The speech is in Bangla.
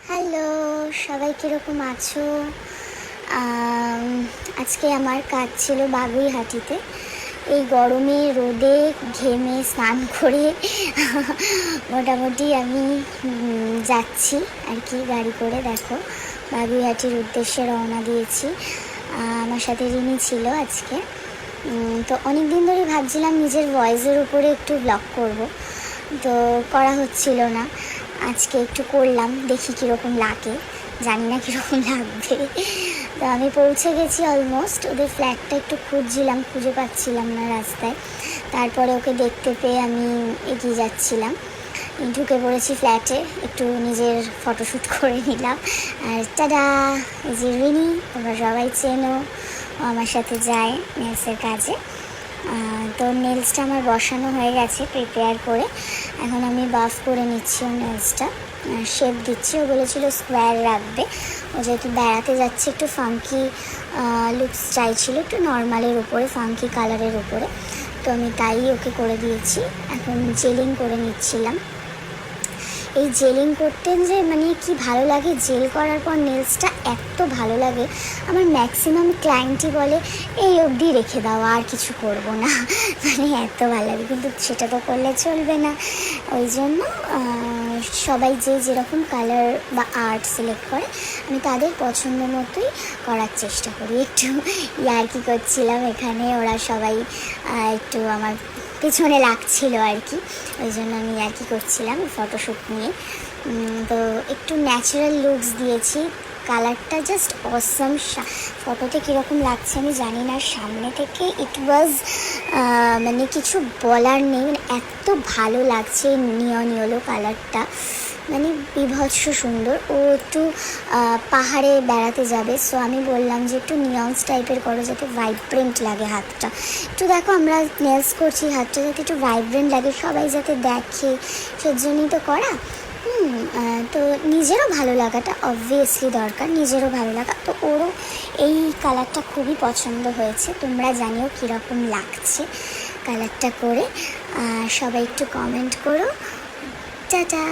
হ্যালো, সবাই কীরকম আছো? আজকে আমার কাজ ছিল বাগুইহাটিতে। এই গরমে রোদে ঘেমে স্নান করে মোটামুটি আমি যাচ্ছি আর কি গাড়ি করে। দেখো, বাগুইহাটির উদ্দেশ্যে রওনা দিয়েছি। আমার সাথে রিনি ছিল আজকে। তো অনেক দিন ধরে ভাবছিলাম নিজের ভয়েসের উপরে একটু ব্লগ করব, তো করা হচ্ছিল না। আজকে একটু করলাম, দেখি কীরকম লাগে, জানি না কীরকম লাগবে। তো আমি পৌঁছে গেছি অলমোস্ট। ওদের ফ্ল্যাটটা একটু খুঁজছিলাম, খুঁজে পাচ্ছিলাম না রাস্তায়। তারপরে ওকে দেখতে পেয়ে আমি এগিয়ে যাচ্ছিলাম। ঢুকে পড়েছি ফ্ল্যাটে, একটু নিজের ফটোশ্যুট করে নিলাম। আর টাডা, এই যে রিনি, তোমরা সবাই চেনো, ও আমার সাথে যায় নেলসের কাজে। তো নেলসটা আমার বসানো হয়ে গেছে প্রিপেয়ার করে। এখন আমি বাফ করে নিচ্ছি ও নেলসটা, শেপ দিচ্ছি। ও বলেছিল স্কোয়ার রাখবে। ও যেহেতু বেড়াতে যাচ্ছে, একটু ফাঙ্কি লুকস চাইছিল, একটু নর্মালের উপরে, ফাঙ্কি কালারের উপরে। তো আমি তাই ওকে করে দিয়েছি। এখন জেলিং করে নিচ্ছিলাম। এই জেলিং করতে যে মানে কি ভালো লাগে, জেল করার পর নেলসটা এত ভালো লাগে। আমার ম্যাক্সিমাম ক্লায়েন্টই বলে এই অবধি রেখে দাও, আর কিছু করব না। মানে এত ভালো লাগে, কিন্তু সেটা তো করলে চলবে না। ওই জন্য সবাই যে যেরকম কালার বা আর্ট সিলেক্ট করে, আমি তাদের পছন্দ মতোই করার চেষ্টা করি। একটু ইয়ার্কি করছিলাম এখানে, ওরা সবাই একটু আমার পেছনে লাগছিল আর কি। ওই জন্য আমি ইয়ার্কি করছিলাম ফটোশ্যুট নিয়ে। তো একটু ন্যাচারাল লুকস দিয়েছি। কালারটা জাস্ট অসাম। ফটোতে কীরকম লাগছে আমি জানি না, সামনে থেকে ইট ওয়াজ মানে কিছু বলার নেই, মানে এত ভালো লাগছে নিয়ন ইয়েলো কালারটা, মানে বিভৎস সুন্দর। ও একটু পাহাড়ে বেড়াতে যাবে, সো আমি বললাম যে একটু নিয়ন্স টাইপের করো, যাতে ভাইব্রেন্ট লাগে হাতটা। একটু দেখো, আমরা নেলস করছি, হাতটা যাতে একটু ভাইব্রেন্ট লাগে, সবাই যাতে দেখে, সেজন্যই তো করা। তো নিজেরও ভালো লাগাটা অবভিয়াসলি দরকার, নিজেরও ভালো লাগা। তো ওরও এই কালারটা খুবই পছন্দ হয়েছে। তোমরা জানিও কীরকম লাগছে কালারটা করে। সবাই একটু কমেন্ট করো। টাটা।